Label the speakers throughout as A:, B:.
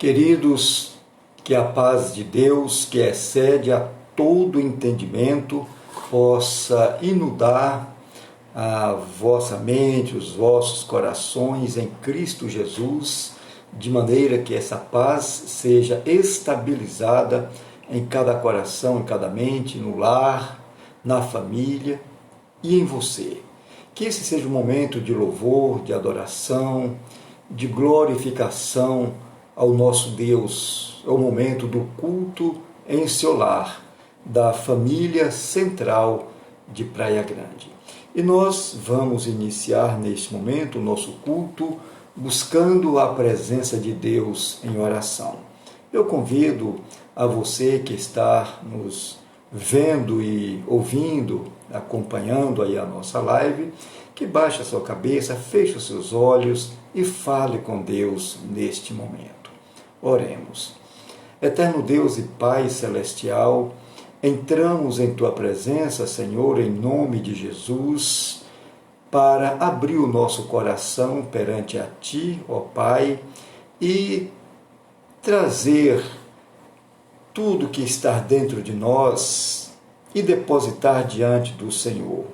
A: Queridos, que a paz de Deus, que excede a todo entendimento, possa inundar a vossa mente, os vossos corações em Cristo Jesus, de maneira que essa paz seja estabilizada em cada coração, em cada mente, no lar, na família e em você. Que esse seja um momento de louvor, de adoração, de glorificação ao nosso Deus. É o momento do culto em seu lar, da família central de Praia Grande. E nós vamos iniciar neste momento o nosso culto buscando a presença de Deus em oração. Eu convido a você que está nos vendo e ouvindo, acompanhando aí a nossa live, que baixe a sua cabeça, feche os seus olhos e fale com Deus neste momento. Oremos. Eterno Deus e Pai Celestial, entramos em Tua presença, Senhor, em nome de Jesus, para abrir o nosso coração perante a Ti, ó Pai, e trazer tudo que está dentro de nós e depositar diante do Senhor.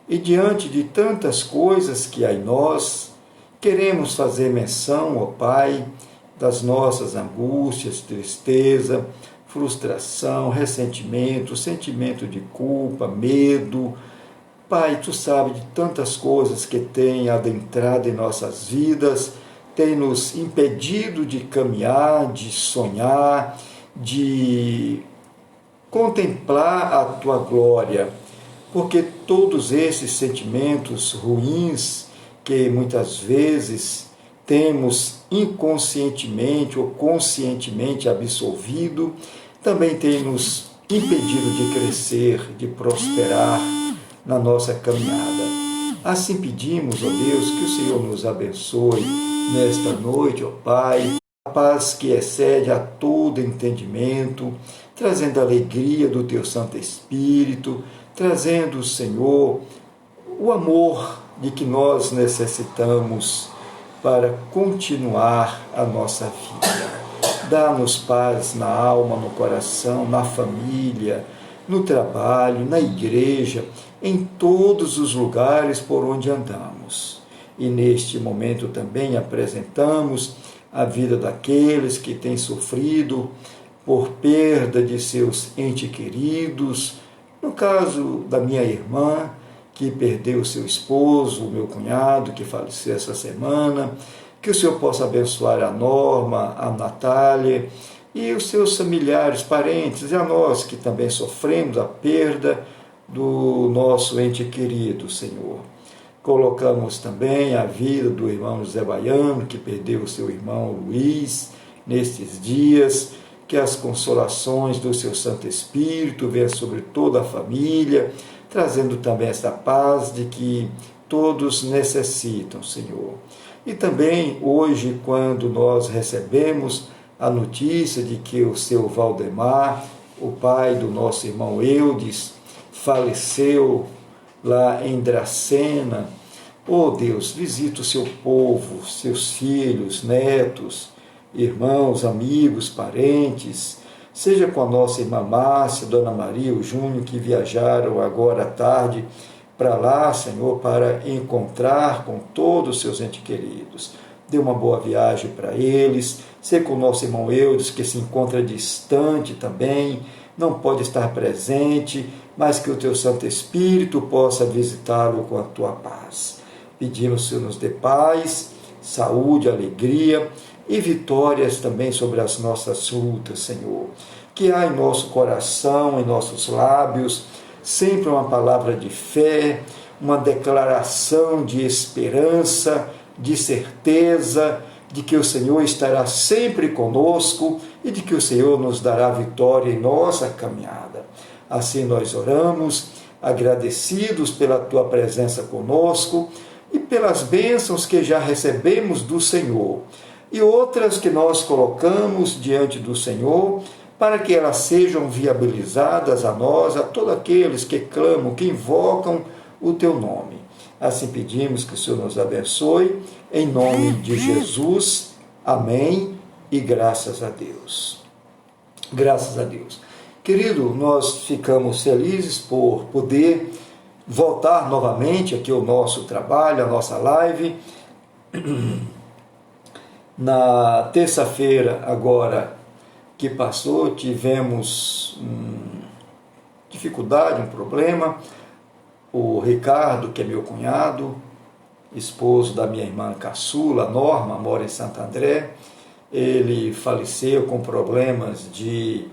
A: E diante de tantas coisas que há em nós, queremos fazer menção, ó Pai, das nossas angústias, tristeza, frustração, ressentimento, sentimento de culpa, medo. Pai, Tu sabes de tantas coisas que têm adentrado em nossas vidas, têm nos impedido de caminhar, de sonhar, de contemplar a Tua glória, porque todos esses sentimentos ruins que muitas vezes temos inconscientemente ou conscientemente absolvido, também tem nos impedido de crescer, de prosperar na nossa caminhada. Assim pedimos, ó Deus, que o Senhor nos abençoe nesta noite, ó Pai, a paz que excede a todo entendimento, trazendo a alegria do Teu Santo Espírito, trazendo, Senhor, o amor de que nós necessitamos para continuar a nossa vida. Dá-nos paz na alma, no coração, na família, no trabalho, na igreja, em todos os lugares por onde andamos. E neste momento também apresentamos a vida daqueles que têm sofrido por perda de seus entes queridos. No caso da minha irmã, que perdeu seu esposo, o meu cunhado, que faleceu essa semana, que o Senhor possa abençoar a Norma, a Natália e os seus familiares, parentes, e a nós que também sofremos a perda do nosso ente querido, Senhor. Colocamos também a vida do irmão José Baiano, que perdeu o seu irmão Luiz nestes dias, que as consolações do seu Santo Espírito venham sobre toda a família, trazendo também esta paz de que todos necessitam, Senhor. E também hoje, quando nós recebemos a notícia de que o seu Valdemar, o pai do nosso irmão Eudes, faleceu lá em Dracena, oh Deus, visita o seu povo, seus filhos, netos, irmãos, amigos, parentes. Seja com a nossa irmã Márcia, Dona Maria, o Júnior, que viajaram agora à tarde para lá, Senhor, para encontrar com todos os seus entes queridos. Dê uma boa viagem para eles. Seja com o nosso irmão Eudes, que se encontra distante também, não pode estar presente, mas que o Teu Santo Espírito possa visitá-lo com a Tua paz. Pedimos, Senhor, nos dê paz, saúde, alegria e vitórias também sobre as nossas lutas, Senhor. Que há em nosso coração, em nossos lábios, sempre uma palavra de fé, uma declaração de esperança, de certeza, de que o Senhor estará sempre conosco e de que o Senhor nos dará vitória em nossa caminhada. Assim nós oramos, agradecidos pela Tua presença conosco e pelas bênçãos que já recebemos do Senhor, e outras que nós colocamos diante do Senhor, para que elas sejam viabilizadas a nós, a todos aqueles que clamam, que invocam o Teu nome. Assim pedimos que o Senhor nos abençoe, em nome de Jesus. Amém e graças a Deus. Graças a Deus. Querido, nós ficamos felizes por poder voltar novamente aqui ao nosso trabalho, a nossa live. Na terça-feira, agora que passou, tivemos dificuldade, um problema. O Ricardo, que é meu cunhado, esposo da minha irmã caçula, Norma, mora em Santo André, ele faleceu com problemas de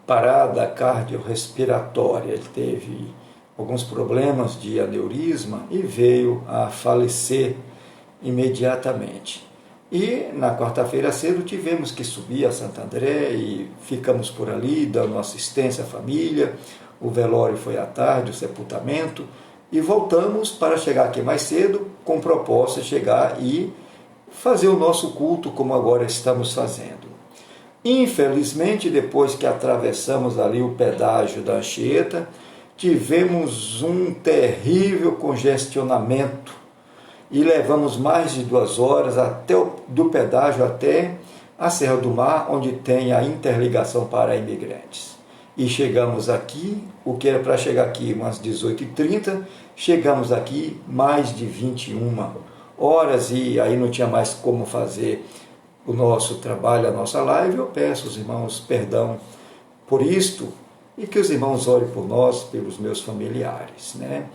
A: parada cardiorrespiratória. Ele teve alguns problemas de aneurisma e veio a falecer imediatamente. E na quarta-feira cedo tivemos que subir a Santo André e ficamos por ali dando assistência à família. O velório foi à tarde, o sepultamento, e voltamos para chegar aqui mais cedo com proposta de chegar e fazer o nosso culto como agora estamos fazendo. Infelizmente, depois que atravessamos ali o pedágio da Anchieta, tivemos um terrível congestionamento e levamos mais de 2 horas do pedágio até a Serra do Mar, onde tem a interligação para imigrantes. E chegamos aqui, o que era para chegar aqui umas 18h30, chegamos aqui mais de 21 horas e aí não tinha mais como fazer o nosso trabalho, a nossa live. Eu peço aos irmãos perdão por isto e que os irmãos orem por nós, pelos meus familiares, né?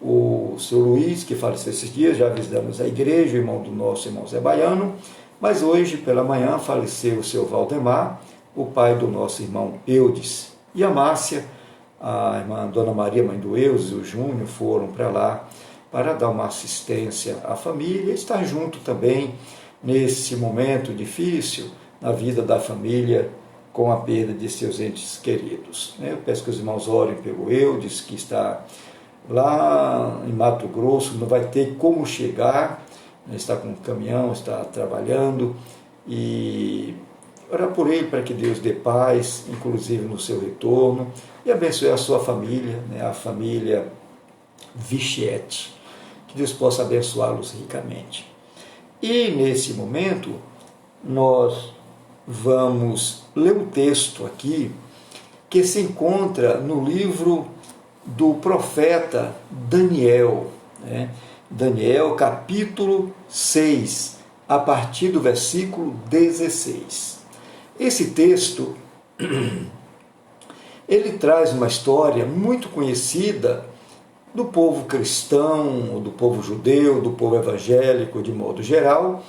A: O seu Luiz, que faleceu esses dias, já visitamos a igreja, o irmão do nosso irmão Zé Baiano, mas hoje pela manhã faleceu o seu Valdemar, o pai do nosso irmão Eudes. E a Márcia, a irmã Dona Maria, mãe do Eudes, e o Júnior foram para lá para dar uma assistência à família, estar junto também nesse momento difícil na vida da família com a perda de seus entes queridos. Eu peço que os irmãos orem pelo Eudes, que está lá em Mato Grosso, não vai ter como chegar, está com um caminhão, está trabalhando, e orar por ele para que Deus dê paz, inclusive no seu retorno, e abençoe a sua família, a família Vichete, que Deus possa abençoá-los ricamente. E nesse momento nós vamos ler um texto aqui que se encontra no livro do profeta Daniel, Daniel capítulo 6, a partir do versículo 16. Esse texto, ele traz uma história muito conhecida do povo cristão, do povo judeu, do povo evangélico de modo geral,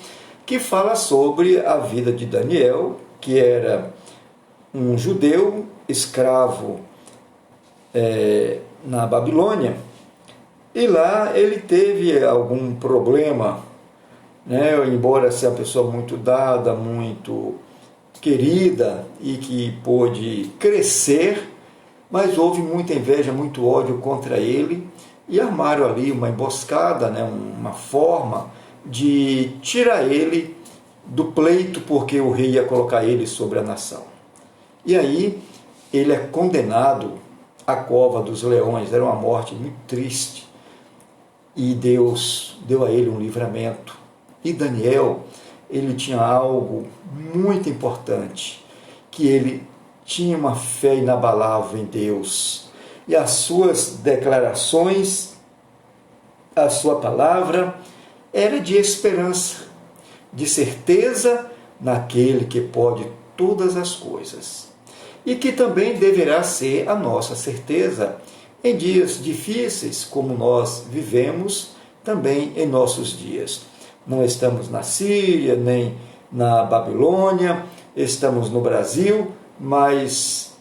A: que fala sobre a vida de Daniel, que era um judeu escravo na Babilônia, e lá ele teve algum problema, embora seja uma pessoa muito dada, muito querida e que pôde crescer, mas houve muita inveja, muito ódio contra ele, e armaram ali uma emboscada, uma forma de tirar ele do pleito, porque o rei ia colocar ele sobre a nação. E aí ele é condenado à cova dos leões. Era uma morte muito triste, e Deus deu a ele um livramento. E Daniel, ele tinha algo muito importante, que ele tinha uma fé inabalável em Deus, e as suas declarações, a sua palavra era de esperança, de certeza naquele que pode todas as coisas, e que também deverá ser a nossa certeza em dias difíceis como nós vivemos também em nossos dias. Não estamos na Síria, nem na Babilônia, estamos no Brasil, mas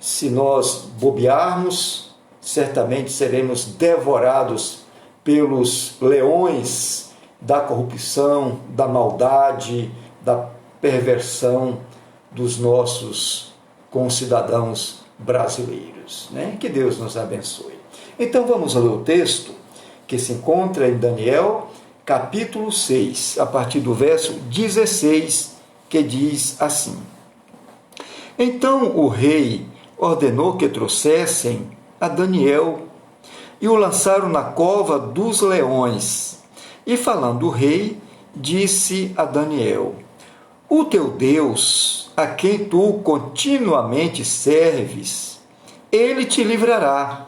A: se nós bobearmos, certamente seremos devorados pelos leões da corrupção, da maldade, da perversão dos nossos concidadãos brasileiros. Que Deus nos abençoe. Então vamos ler o texto que se encontra em Daniel, capítulo 6, a partir do verso 16, que diz assim: Então o rei ordenou que trouxessem a Daniel e o lançaram na cova dos leões. E falando o rei, disse a Daniel: o teu Deus, a quem tu continuamente serves, ele te livrará.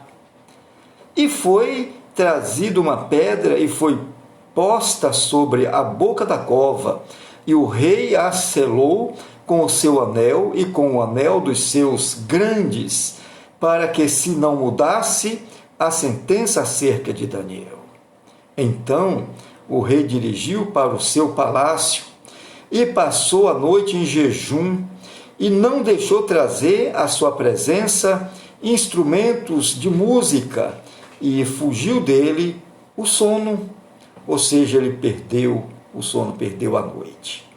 A: E foi trazida uma pedra e foi posta sobre a boca da cova, e o rei a selou com o seu anel e com o anel dos seus grandes, para que se não mudasse a sentença acerca de Daniel. Então o rei dirigiu para o seu palácio e passou a noite em jejum, e não deixou trazer à sua presença instrumentos de música, e fugiu dele o sono, ou seja, ele perdeu o sono, perdeu a noite.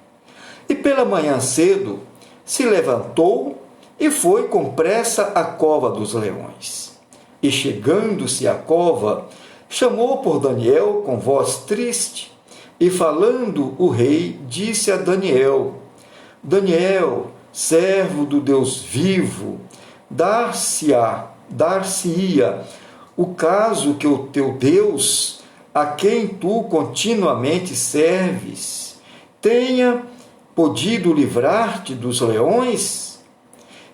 A: E pela manhã cedo se levantou e foi com pressa à cova dos leões. E chegando-se à cova, chamou por Daniel com voz triste, e falando o rei, disse a Daniel: Daniel, servo do Deus vivo, dar-se-ia o caso que o teu Deus, a quem tu continuamente serves, tenha podido livrar-te dos leões?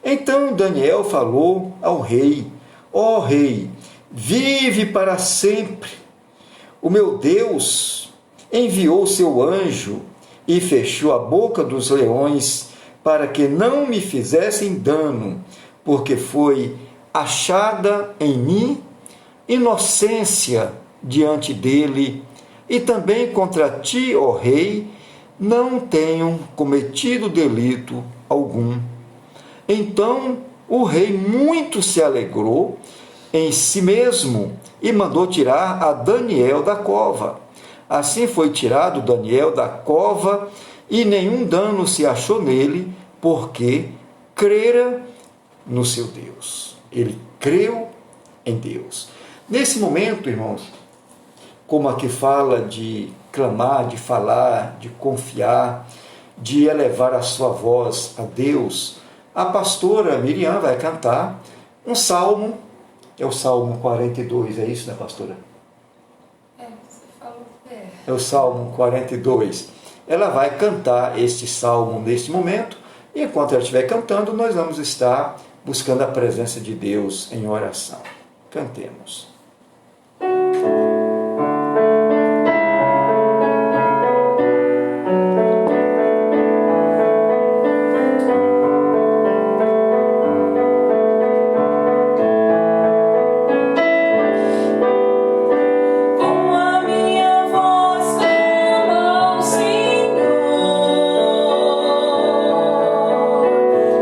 A: Então Daniel falou ao rei: ó rei, vive para sempre. O meu Deus enviou seu anjo e fechou a boca dos leões para que não me fizessem dano, porque foi achada em mim inocência diante dele, e também contra ti, ó rei, não tenho cometido delito algum. Então o rei muito se alegrou em si mesmo e mandou tirar a Daniel da cova. Assim foi tirado Daniel da cova, e nenhum dano se achou nele, porque crera no seu Deus. Ele creu em Deus. Nesse momento, irmãos, como aqui fala de clamar, de falar, de confiar, de elevar a sua voz a Deus, a pastora Miriam vai cantar um salmo, é o Salmo 42, é isso, né, pastora?
B: Você falou que é.
A: É o Salmo 42. Ela vai cantar este salmo neste momento, e enquanto ela estiver cantando, nós vamos estar buscando a presença de Deus em oração. Cantemos.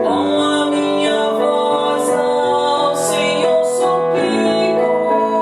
C: Com a minha voz ao Senhor suplico.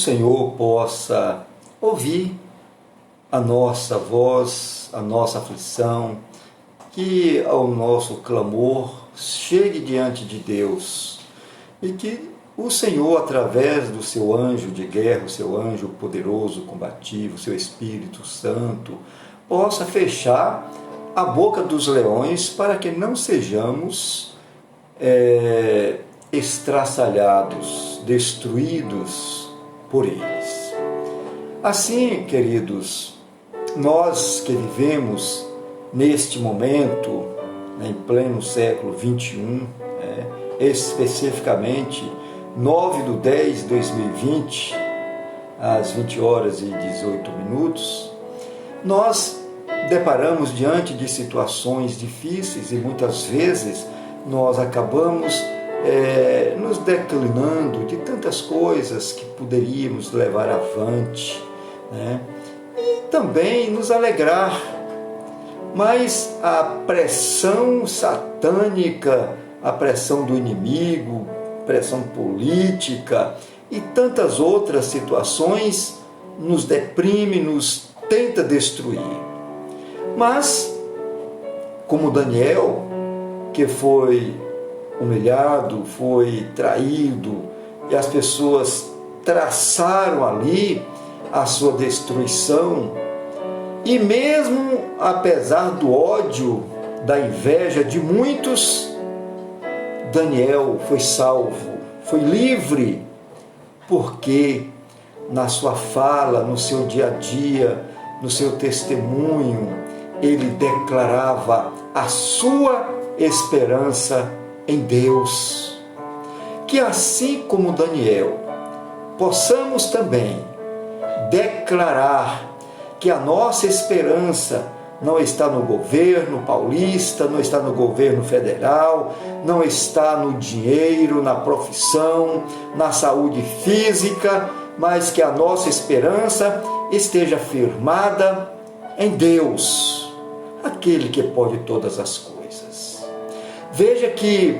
A: Senhor possa ouvir a nossa voz, a nossa aflição, que o nosso clamor chegue diante de Deus e que o Senhor, através do seu anjo de guerra, o seu anjo poderoso, combativo, o seu Espírito Santo, possa fechar a boca dos leões para que não sejamos estraçalhados, destruídos por eles. Assim, queridos, nós que vivemos neste momento, em pleno século XXI, especificamente 9/10/2020, às 20 horas e 18 minutos, nós deparamos diante de situações difíceis e muitas vezes nós acabamos nos declinando de tantas coisas que poderíamos levar avante, e também nos alegrar. Mas a pressão satânica, a pressão do inimigo, pressão política e tantas outras situações nos deprime, nos tenta destruir. Mas, como Daniel, que foi humilhado, foi traído, e as pessoas traçaram ali a sua destruição, e mesmo apesar do ódio, da inveja de muitos, Daniel foi salvo, foi livre, porque na sua fala, no seu dia a dia, no seu testemunho, ele declarava a sua esperança em Deus. Que assim como Daniel, possamos também declarar que a nossa esperança não está no governo paulista, não está no governo federal, não está no dinheiro, na profissão, na saúde física, mas que a nossa esperança esteja firmada em Deus, aquele que pode todas as coisas. Veja que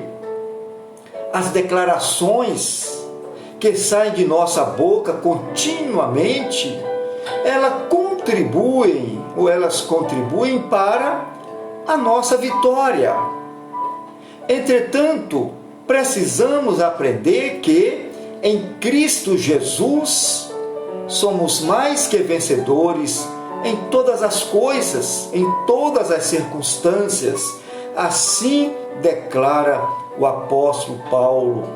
A: as declarações que saem de nossa boca continuamente, elas contribuem para a nossa vitória. Entretanto, precisamos aprender que em Cristo Jesus somos mais que vencedores em todas as coisas, em todas as circunstâncias. Assim declara o apóstolo Paulo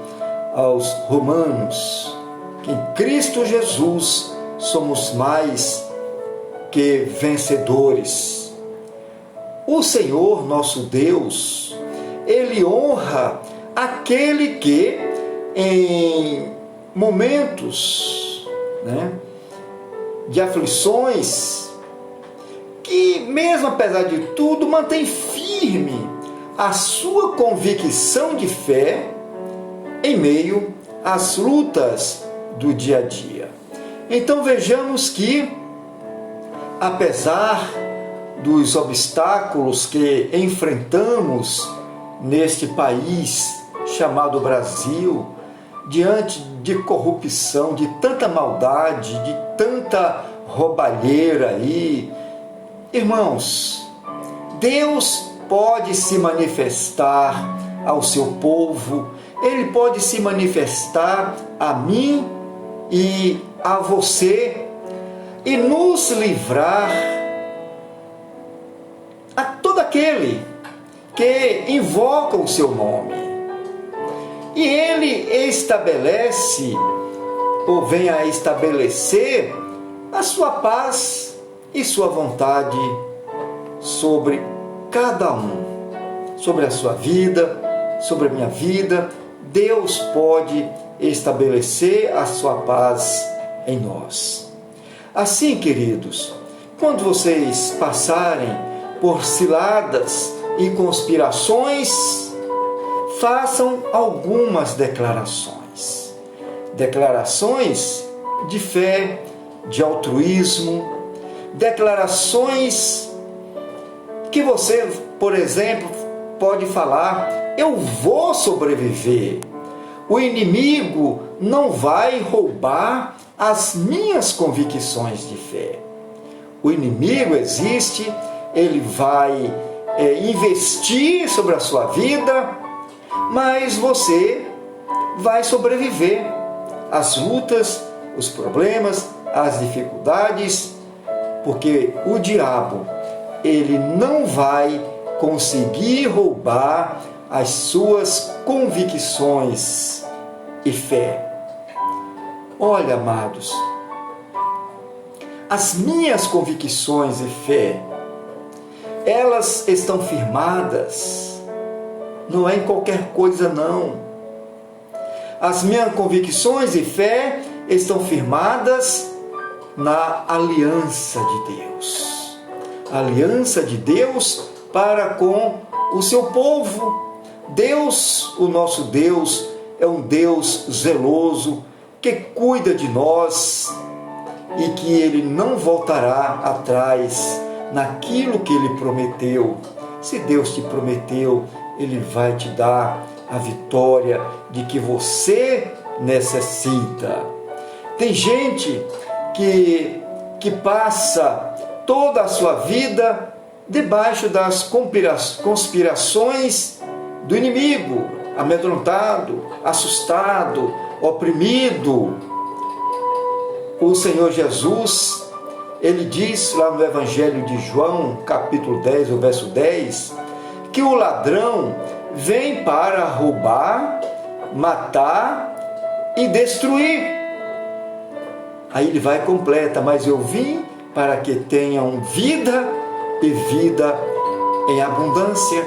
A: aos Romanos, que em Cristo Jesus somos mais que vencedores. O Senhor nosso Deus, Ele honra aquele que em momentos de aflições, que mesmo apesar de tudo, mantém firme a sua convicção de fé em meio às lutas do dia a dia. Então vejamos que, apesar dos obstáculos que enfrentamos neste país chamado Brasil, diante de corrupção, de tanta maldade, de tanta roubalheira aí, irmãos, Deus pode se manifestar ao seu povo, Ele pode se manifestar a mim e a você e nos livrar a todo aquele que invoca o seu nome. E Ele estabelece, ou vem a estabelecer, a sua paz e sua vontade sobre cada um, sobre a sua vida, sobre a minha vida. Deus pode estabelecer a sua paz em nós. Assim, queridos, quando vocês passarem por ciladas e conspirações, façam algumas declarações. Declarações de fé, de altruísmo, declarações que você, por exemplo, pode falar: eu vou sobreviver. O inimigo não vai roubar as minhas convicções de fé. O inimigo existe, ele vai investir sobre a sua vida, mas você vai sobreviver às lutas, os problemas, as dificuldades, porque o diabo, ele não vai conseguir roubar as suas convicções e fé. Olha, amados, as minhas convicções e fé, elas estão firmadas, não é em qualquer coisa não. As minhas convicções e fé estão firmadas na aliança de Deus. A aliança de Deus para com o seu povo. Deus, o nosso Deus, é um Deus zeloso, que cuida de nós e que Ele não voltará atrás naquilo que Ele prometeu. Se Deus te prometeu, Ele vai te dar a vitória de que você necessita. Tem gente que passa toda a sua vida debaixo das conspirações do inimigo, amedrontado, assustado, oprimido. O Senhor Jesus, ele diz lá no Evangelho de João, capítulo 10, o verso 10, que o ladrão vem para roubar, matar e destruir. Aí ele vai e completa, mas eu vim para que tenham vida e vida em abundância.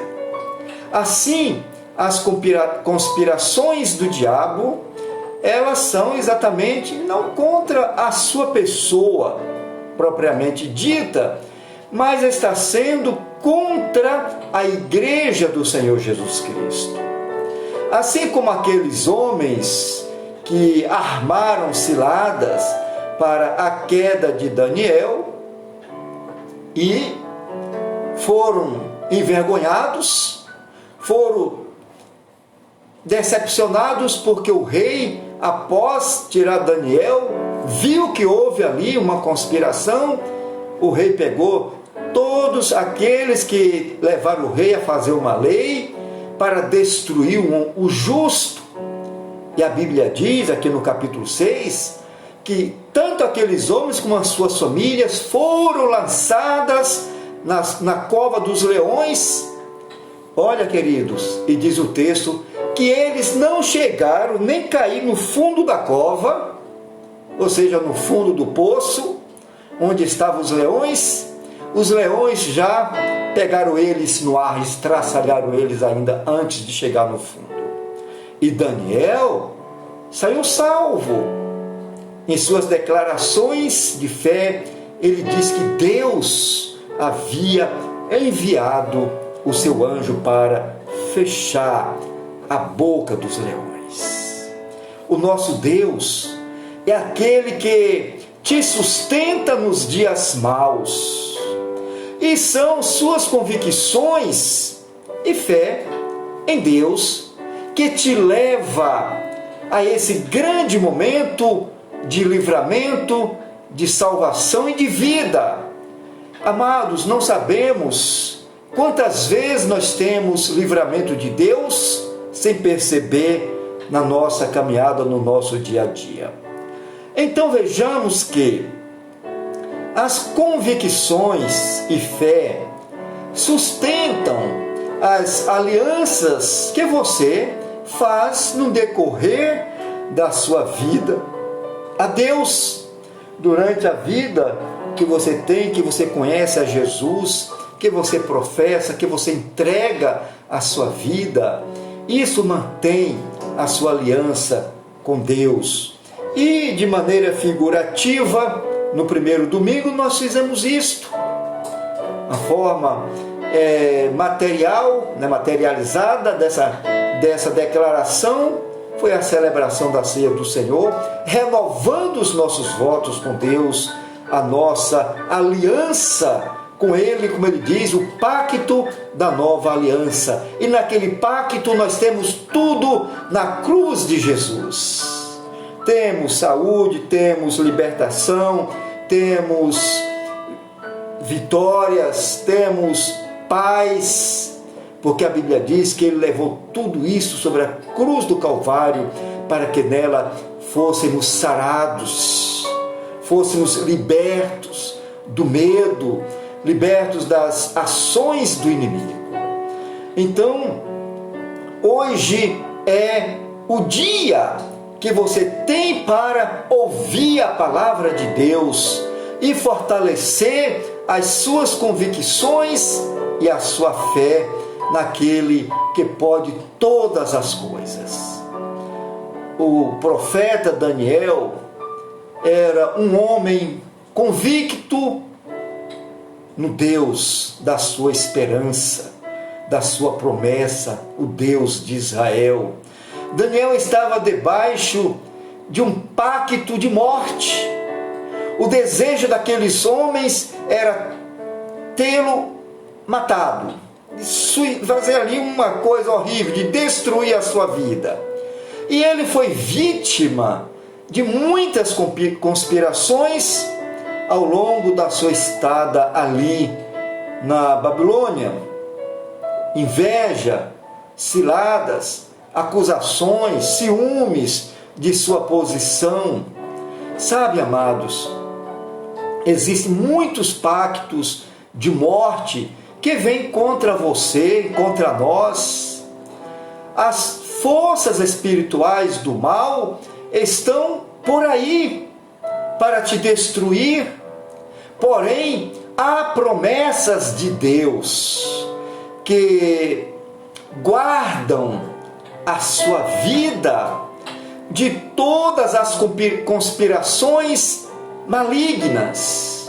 A: Assim, as conspirações do diabo, elas são exatamente não contra a sua pessoa propriamente dita, mas está sendo contra a igreja do Senhor Jesus Cristo. Assim como aqueles homens que armaram ciladas para a queda de Daniel e foram envergonhados, foram decepcionados porque o rei, após tirar Daniel, viu que houve ali uma conspiração. O rei pegou todos aqueles que levaram o rei a fazer uma lei para destruir o justo. E a Bíblia diz aqui no capítulo 6 que tanto aqueles homens como as suas famílias foram lançadas na cova dos leões. Olha, queridos, e diz o texto que eles não chegaram nem cair no fundo da cova, ou seja, no fundo do poço, onde estavam os leões. Os leões já pegaram eles no ar, estraçalharam eles ainda antes de chegar no fundo. E Daniel saiu salvo. Em suas declarações de fé, ele diz que Deus havia enviado o seu anjo para fechar a boca dos leões. O nosso Deus é aquele que te sustenta nos dias maus, e são suas convicções e fé em Deus que te leva a esse grande momento de livramento, de salvação e de vida. Amados, não sabemos quantas vezes nós temos livramento de Deus sem perceber na nossa caminhada, no nosso dia a dia. Então vejamos que as convicções e fé sustentam as alianças que você faz no decorrer da sua vida a Deus. Durante a vida que você tem, que você conhece a Jesus, que você professa, que você entrega a sua vida, isso mantém a sua aliança com Deus. E de maneira figurativa, no primeiro domingo nós fizemos isto. A forma material, materializada dessa declaração foi a celebração da ceia do Senhor, renovando os nossos votos com Deus, a nossa aliança com Ele, como Ele diz, o pacto da nova aliança. E naquele pacto nós temos tudo na cruz de Jesus. temos saúde, temos libertação, temos vitórias, temos paz, porque a Bíblia diz que Ele levou tudo isso sobre a cruz do Calvário para que nela fôssemos sarados, fôssemos libertos do medo, libertos das ações do inimigo. Então, hoje é o dia que você tem para ouvir a palavra de Deus e fortalecer as suas convicções e a sua fé naquele que pode todas as coisas. O profeta Daniel era um homem convicto no Deus da sua esperança, da sua promessa, o Deus de Israel. Daniel estava debaixo de um pacto de morte. O desejo daqueles homens era tê-lo matado, fazer ali uma coisa horrível, de destruir a sua vida. E ele foi vítima de muitas conspirações ao longo da sua estada ali na Babilônia. Inveja, ciladas, acusações, ciúmes de sua posição. Sabe, amados, existem muitos pactos de morte que vêm contra você, contra nós. As forças espirituais do mal estão por aí para te destruir. Porém, há promessas de Deus que guardam a sua vida de todas as conspirações malignas.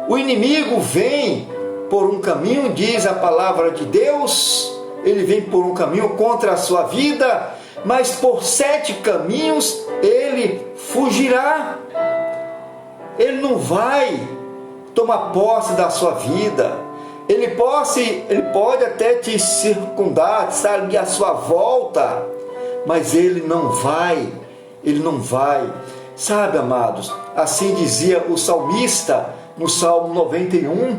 A: O inimigo vem por um caminho, diz a palavra de Deus, ele vem por um caminho contra a sua vida, mas por 7 caminhos ele fugirá. Ele não vai tomar posse da sua vida. Ele pode até te circundar, estar ali à sua volta, mas ele não vai. Sabe, amados, assim dizia o salmista no Salmo 91,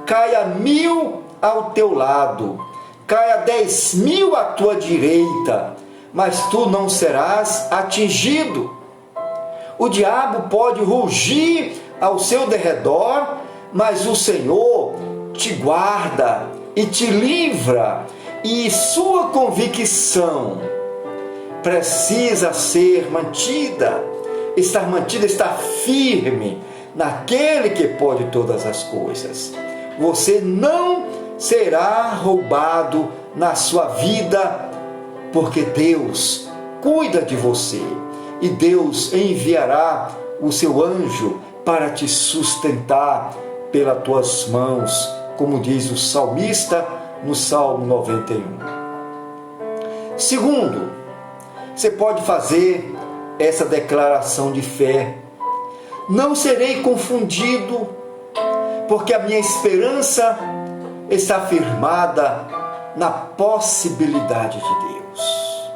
A: caia 1000 ao teu lado, caia 10.000 à tua direita, mas tu não serás atingido. O diabo pode rugir ao seu derredor, mas o Senhor te guarda e te livra, e sua convicção precisa ser mantida, estar firme naquele que pode todas as coisas. Você não será roubado na sua vida, porque Deus cuida de você e Deus enviará o seu anjo para te sustentar pelas tuas mãos, como diz o salmista no Salmo 91. Segundo, você pode fazer essa declaração de fé: não serei confundido, porque a minha esperança está firmada na possibilidade de Deus.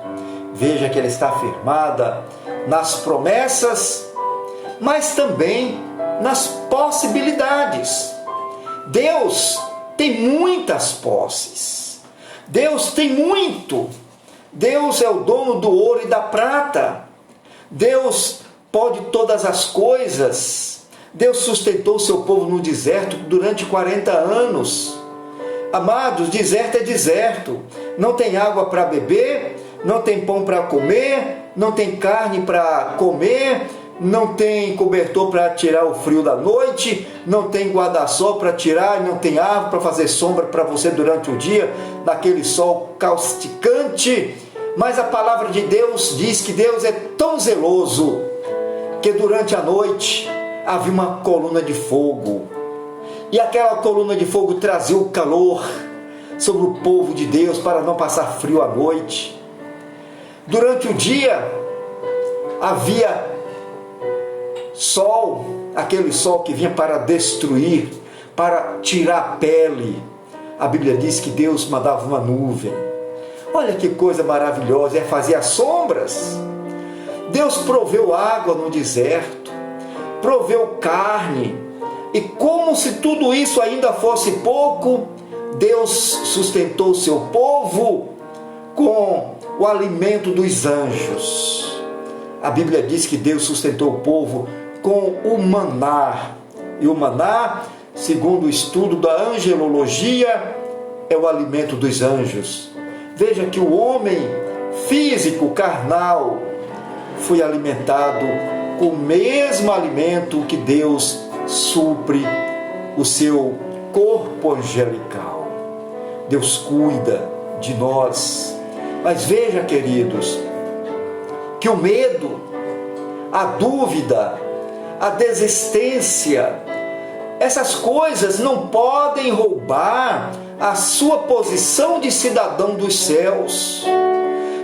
A: Veja que ela está firmada nas promessas, mas também nas possibilidades. Deus tem muitas posses. Deus tem muito. Deus é o dono do ouro e da prata. Deus pode todas as coisas. Deus sustentou o seu povo no deserto durante 40 anos. Amados, deserto é deserto. Não tem água para beber, não tem pão para comer, não tem carne para comer, não tem cobertor para tirar o frio da noite, não tem guarda-sol para tirar, não tem árvore para fazer sombra para você durante o dia, naquele sol causticante. Mas a palavra de Deus diz que Deus é tão zeloso que durante a noite havia uma coluna de fogo, e aquela coluna de fogo trazia o calor sobre o povo de Deus para não passar frio à noite. Durante o dia havia sol, aquele sol que vinha para destruir, para tirar a pele. A Bíblia diz que Deus mandava uma nuvem. Olha que coisa maravilhosa, é fazer as sombras. Deus proveu água no deserto, proveu carne, e como se tudo isso ainda fosse pouco, Deus sustentou seu povo com o alimento dos anjos. A Bíblia diz que Deus sustentou o povo com o maná. E o maná, segundo o estudo da angelologia, é o alimento dos anjos. Veja que o homem físico, carnal, foi alimentado com o mesmo alimento que Deus supre o seu corpo angelical. Deus cuida de nós. Mas veja, queridos, que o medo, a dúvida, a desistência, essas coisas não podem roubar a sua posição de cidadão dos céus,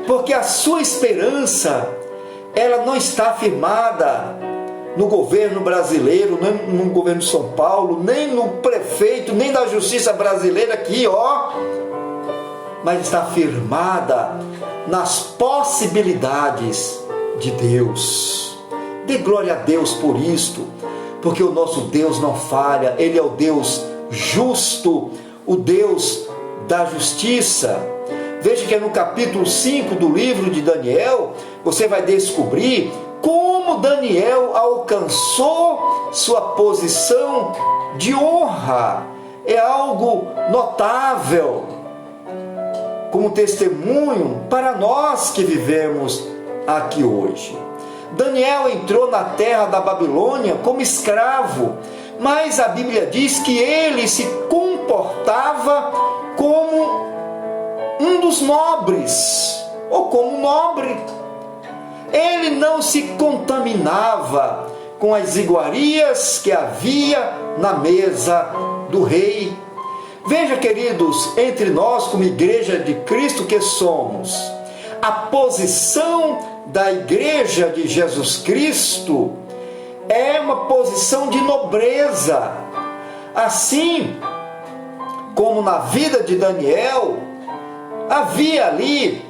A: porque a sua esperança, ela não está firmada no governo brasileiro, nem no governo de São Paulo, nem no prefeito, nem na justiça brasileira aqui, mas está firmada nas possibilidades de Deus. Dê glória a Deus por isto, porque o nosso Deus não falha, Ele é o Deus justo, o Deus da justiça. Veja que no capítulo 5 do livro de Daniel, você vai descobrir como Daniel alcançou sua posição de honra. É algo notável, como testemunho para nós que vivemos aqui hoje. Daniel entrou na terra da Babilônia como escravo, mas a Bíblia diz que ele se comportava como um dos nobres, ou como nobre. Ele não se contaminava com as iguarias que havia na mesa do rei. Veja, queridos, entre nós, como igreja de Cristo que somos, a posição da igreja de Jesus Cristo é uma posição de nobreza. Assim como na vida de Daniel, havia ali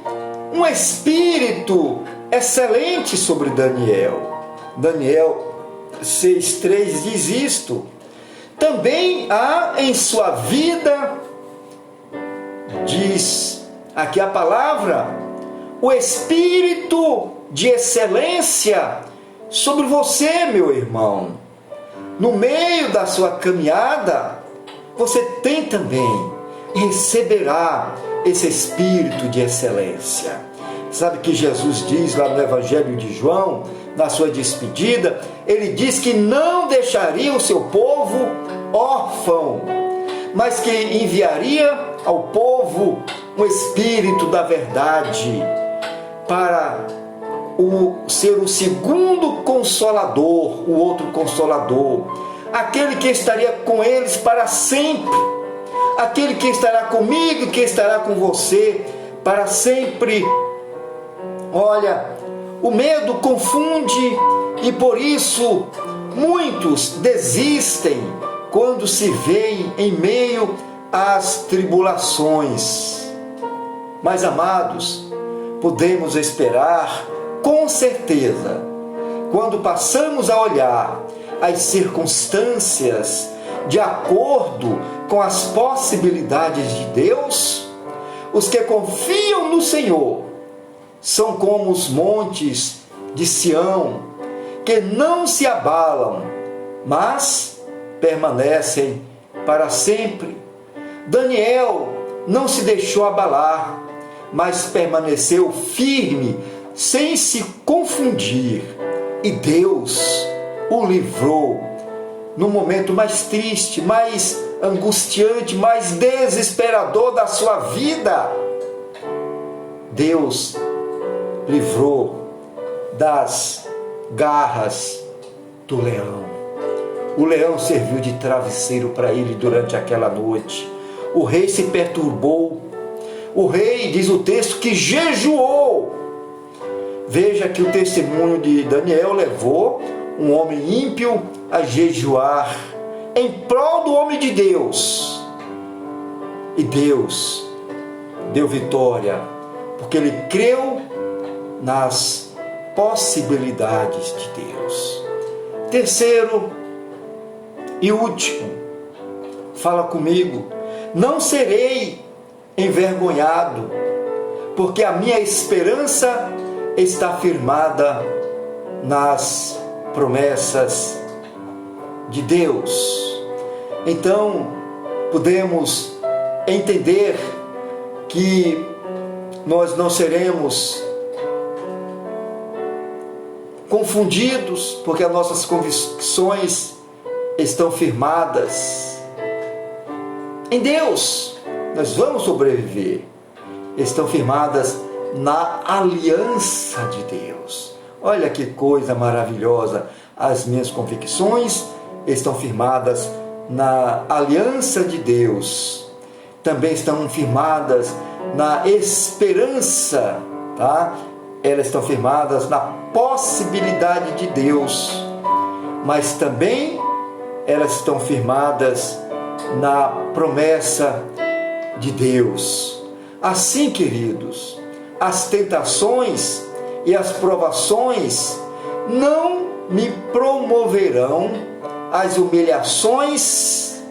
A: um espírito excelente sobre Daniel. Daniel 6,3 diz isto. Também há em sua vida, diz aqui a palavra, o espírito de excelência sobre você, meu irmão. No meio da sua caminhada, você tem também, receberá esse espírito de excelência. Sabe que Jesus diz lá no Evangelho de João, na sua despedida, ele diz que não deixaria o seu povo órfão, mas que enviaria ao povo um espírito da verdade, para ser o segundo consolador, o outro consolador, aquele que estaria com eles para sempre, aquele que estará comigo, que estará com você para sempre. Olha, o medo confunde e por isso muitos desistem quando se veem em meio às tribulações. Mas, amados, podemos esperar com certeza, quando passamos a olhar as circunstâncias de acordo com as possibilidades de Deus, os que confiam no Senhor são como os montes de Sião, que não se abalam, mas permanecem para sempre. Daniel não se deixou abalar, mas permaneceu firme, sem se confundir. E Deus o livrou no momento mais triste, mais angustiante, mais desesperador da sua vida. Deus livrou das garras do leão. O leão serviu de travesseiro para ele durante aquela noite. O rei se perturbou. O rei, diz o texto, que jejuou. Veja que o testemunho de Daniel levou um homem ímpio a jejuar em prol do homem de Deus. E Deus deu vitória, porque ele creu nas possibilidades de Deus. Terceiro e último, fala comigo: não serei envergonhado, porque a minha esperança está firmada nas promessas de Deus. Então, podemos entender que nós não seremos confundidos, porque as nossas convicções estão firmadas em Deus. Nós vamos sobreviver. Estão firmadas na aliança de Deus. Olha que coisa maravilhosa. As minhas convicções estão firmadas na aliança de Deus. Também estão firmadas na esperança, tá? Elas estão firmadas na possibilidade de Deus, mas também elas estão firmadas na promessa de Deus. Assim, queridos, as tentações e as provações não me promoverão as humilhações,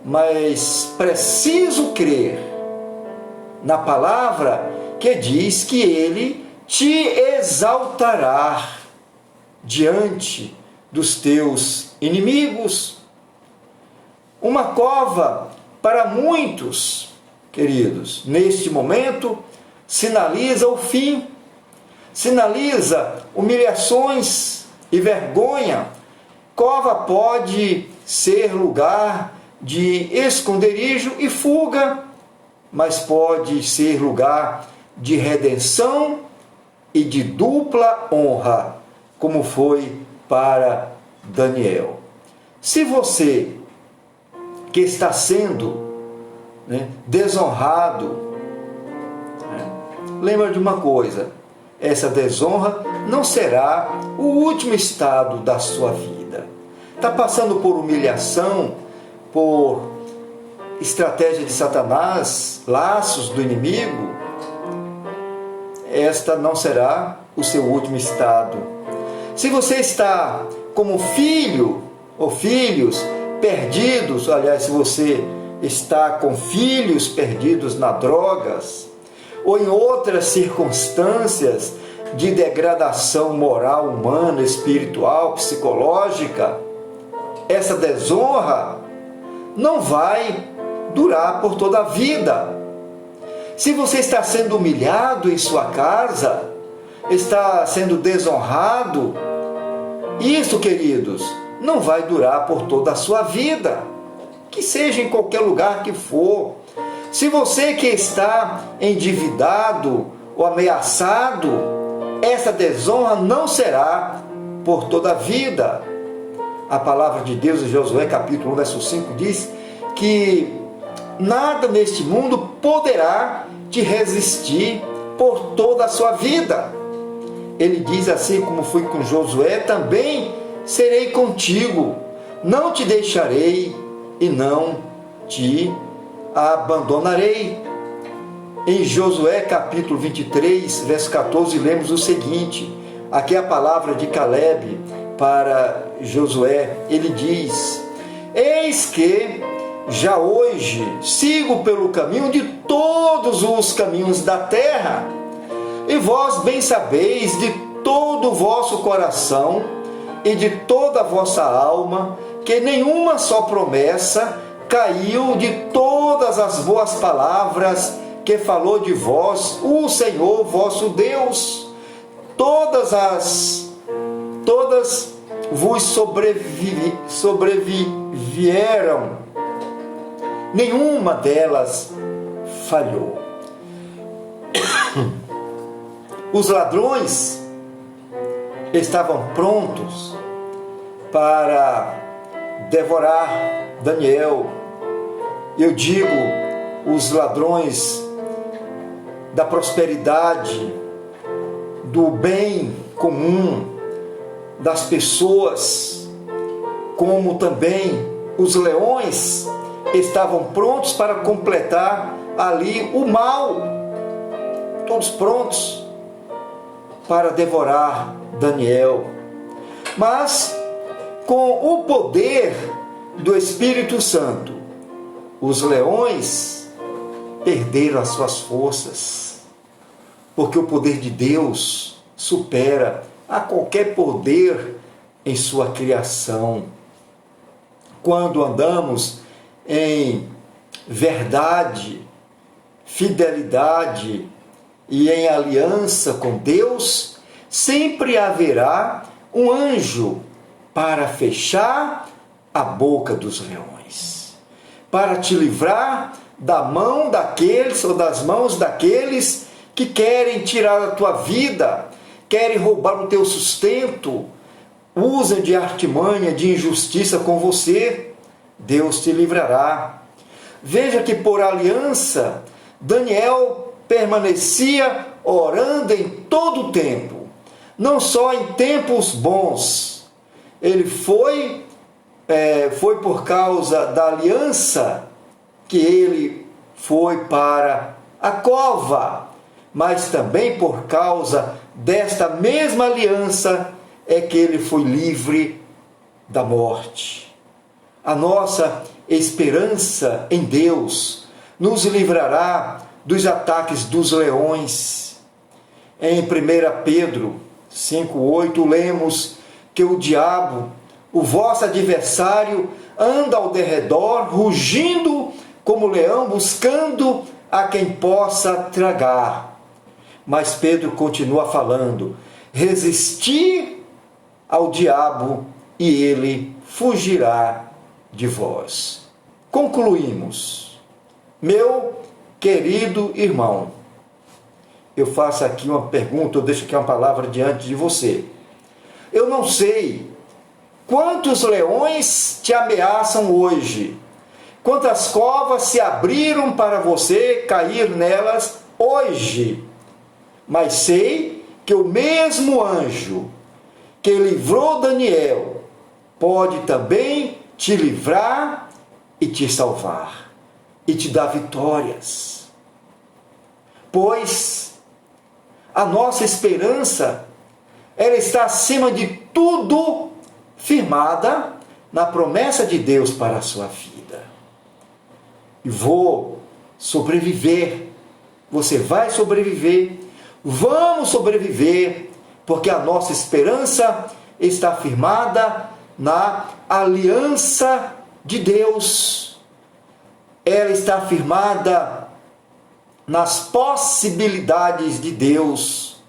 A: mas preciso crer na palavra que diz que Ele te exaltará diante dos teus inimigos. Uma cova para muitos, queridos, neste momento, sinaliza o fim, sinaliza humilhações e vergonha. Cova pode ser lugar de esconderijo e fuga, mas pode ser lugar de redenção e de dupla honra, como foi para Daniel. Se você que está sendo desonrado, lembra de uma coisa: essa desonra não será o último estado da sua vida. Está passando por humilhação, por estratégia de Satanás, laços do inimigo, esta não será o seu último estado. Se você está como filho ou filhos perdidos, aliás, se você está com filhos perdidos nas drogas ou em outras circunstâncias de degradação moral, humana, espiritual, psicológica, essa desonra não vai durar por toda a vida. Se você está sendo humilhado em sua casa, está sendo desonrado, isso, queridos, não vai durar por toda a sua vida, que seja em qualquer lugar que for. Se você que está endividado ou ameaçado, essa desonra não será por toda a vida. A palavra de Deus em Josué capítulo 1, verso 5 diz que nada neste mundo poderá te resistir por toda a sua vida. Ele diz assim: como fui com Josué, também serei contigo, não te deixarei e não te abandonarei. Em Josué capítulo 23, verso 14, lemos o seguinte, aqui é a palavra de Caleb para Josué. Ele diz: eis que já hoje sigo pelo caminho de todos os caminhos da terra, e vós bem sabeis de todo o vosso coração e de toda a vossa alma, que nenhuma só promessa caiu de todas as boas palavras que falou de vós o Senhor vosso Deus. Todas vos sobrevieram, nenhuma delas falhou. Os ladrões estavam prontos para devorar Daniel. Eu digo, os ladrões da prosperidade, do bem comum das pessoas, como também os leões estavam prontos para completar ali o mal, todos prontos para devorar Daniel. Mas, com o poder do Espírito Santo, os leões perderam as suas forças, porque o poder de Deus supera a qualquer poder em sua criação. Quando andamos em verdade, fidelidade e em aliança com Deus, sempre haverá um anjo para fechar a boca dos leões, para te livrar da mão daqueles ou das mãos daqueles que querem tirar a tua vida, querem roubar o teu sustento, usam de artimanha, de injustiça com você. Deus te livrará. Veja que por aliança, Daniel permanecia orando em todo o tempo, não só em tempos bons. Ele foi por causa da aliança que ele foi para a cova, mas também por causa desta mesma aliança é que ele foi livre da morte. A nossa esperança em Deus nos livrará dos ataques dos leões. Em 1 Pedro 5,8 lemos que o diabo, o vosso adversário, anda ao derredor, rugindo como leão, buscando a quem possa tragar. Mas Pedro continua falando: resistir ao diabo e ele fugirá de vós. Concluímos. Meu querido irmão, eu faço aqui uma pergunta, eu deixo aqui uma palavra diante de você. Eu não sei quantos leões te ameaçam hoje, quantas covas se abriram para você cair nelas hoje, mas sei que o mesmo anjo que livrou Daniel pode também te livrar e te salvar e te dar vitórias. Pois a nossa esperança, ela está acima de tudo firmada na promessa de Deus para a sua vida. E vou sobreviver, você vai sobreviver, vamos sobreviver, porque a nossa esperança está firmada na aliança de Deus. Ela está firmada nas possibilidades de Deus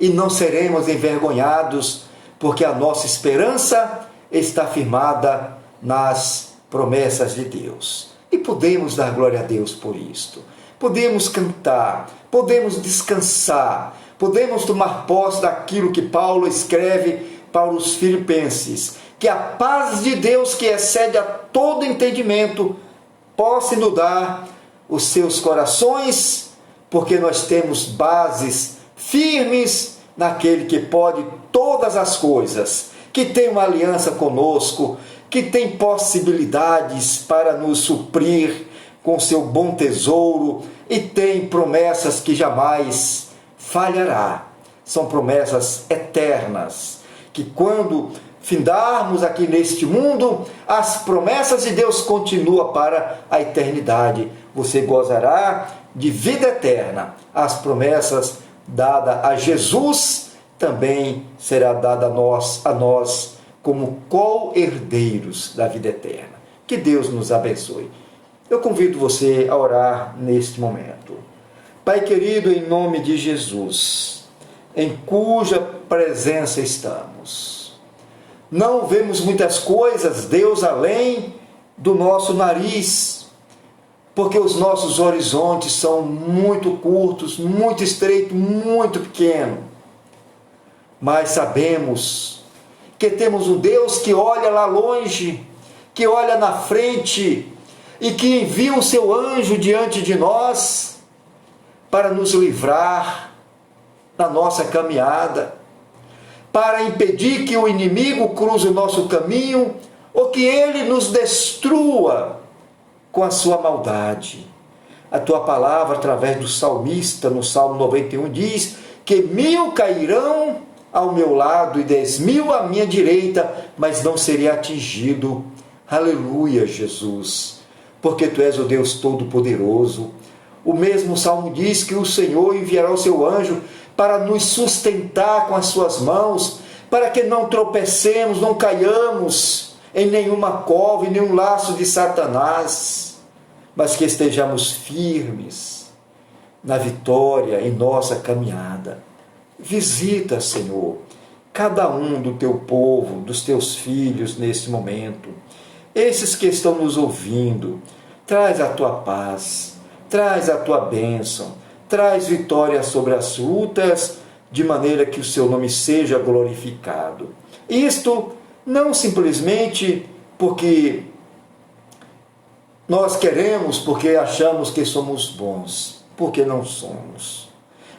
A: e não seremos envergonhados, porque a nossa esperança está firmada nas promessas de Deus. E podemos dar glória a Deus por isto. Podemos cantar, podemos descansar, podemos tomar posse daquilo que Paulo escreve para os Filipenses, que a paz de Deus, que excede a todo entendimento, possa inundar os seus corações, porque nós temos bases firmes naquele que pode todas as coisas, que tem uma aliança conosco, que tem possibilidades para nos suprir com seu bom tesouro e tem promessas que jamais falhará. São promessas eternas, que quando findarmos aqui neste mundo, as promessas de Deus continuam para a eternidade. Você gozará de vida eterna. As promessas dadas a Jesus também será dada a nós como co-herdeiros da vida eterna. Que Deus nos abençoe. Eu convido você a orar neste momento. Pai querido, em nome de Jesus, em cuja presença estamos, não vemos muitas coisas, Deus, além do nosso nariz, porque os nossos horizontes são muito curtos, muito estreitos, muito pequenos. Mas sabemos que temos um Deus que olha lá longe, que olha na frente e que envia o seu anjo diante de nós para nos livrar na nossa caminhada, para impedir que o inimigo cruze o nosso caminho ou que ele nos destrua com a sua maldade. A tua palavra, através do salmista, no Salmo 91, diz que 1000 cairão ao meu lado e 10.000 à minha direita, mas não serei atingido. Aleluia, Jesus, porque Tu és o Deus Todo-Poderoso. O mesmo Salmo diz que o Senhor enviará o seu anjo para nos sustentar com as suas mãos, para que não tropecemos, não caiamos em nenhuma cova, em nenhum laço de Satanás, mas que estejamos firmes na vitória em nossa caminhada. Visita, Senhor, cada um do Teu povo, dos Teus filhos neste momento. Esses que estão nos ouvindo, traz a Tua paz, traz a Tua bênção, traz vitória sobre as lutas, de maneira que o Seu nome seja glorificado. Isto não simplesmente porque nós queremos, porque achamos que somos bons, porque não somos,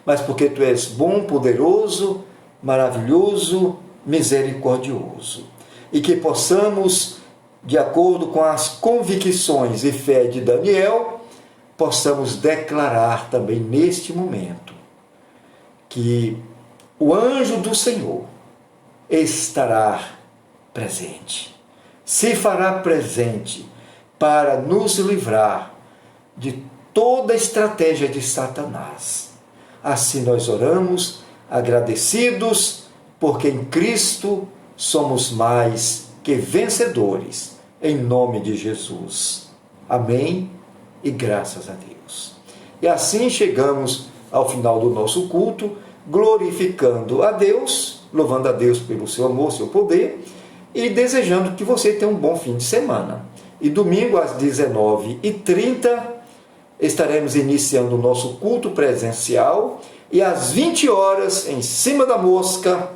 A: mas porque Tu és bom, poderoso, maravilhoso, misericordioso, e que possamos, de acordo com as convicções e fé de Daniel, possamos declarar também neste momento que o anjo do Senhor estará presente, se fará presente para nos livrar de toda a estratégia de Satanás. Assim nós oramos, agradecidos, porque em Cristo somos mais que vencedores, em nome de Jesus. Amém e graças a Deus. E assim chegamos ao final do nosso culto, glorificando a Deus, louvando a Deus pelo seu amor, seu poder, e desejando que você tenha um bom fim de semana. E domingo às 19h30 estaremos iniciando o nosso culto presencial, e às 20 horas, em cima da mosca,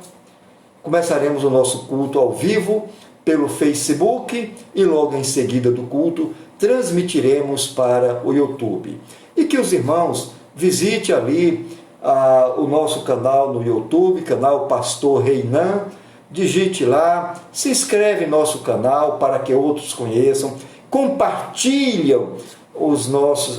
A: começaremos o nosso culto ao vivo pelo Facebook, e logo em seguida do culto transmitiremos para o YouTube. E que os irmãos visitem ali o nosso canal no YouTube, canal Pastor Reinan, digite lá, se inscreve em nosso canal para que outros conheçam, compartilham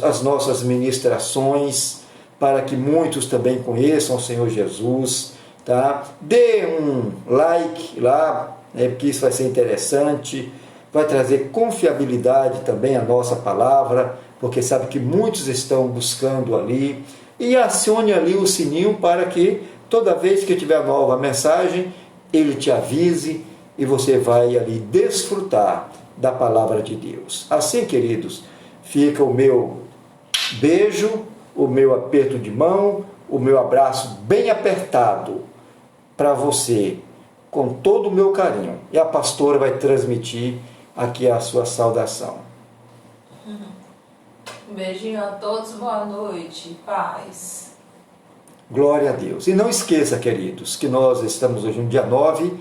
A: as nossas ministrações, para que muitos também conheçam o Senhor Jesus, tá? Dê um like lá, porque isso vai ser interessante, vai trazer confiabilidade também à nossa palavra, porque sabe que muitos estão buscando ali, e acione ali o sininho para que toda vez que tiver nova mensagem, ele te avise e você vai ali desfrutar da palavra de Deus. Assim, queridos, fica o meu beijo, o meu aperto de mão, o meu abraço bem apertado para você, com todo o meu carinho. E a pastora vai transmitir aqui a sua saudação.
B: Um beijinho a todos, boa noite, paz.
A: Glória a Deus. E não esqueça, queridos, que nós estamos hoje no dia 9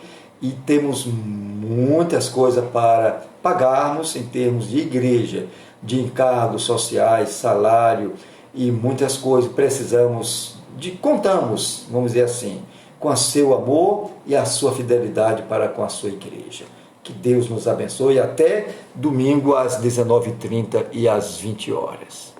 A: e temos muitas coisas para pagarmos em termos de igreja, de encargos sociais, salário e muitas coisas. Contamos, vamos dizer assim, com o seu amor e a sua fidelidade para com a sua igreja. Que Deus nos abençoe até domingo às 19h30 e às 20 horas.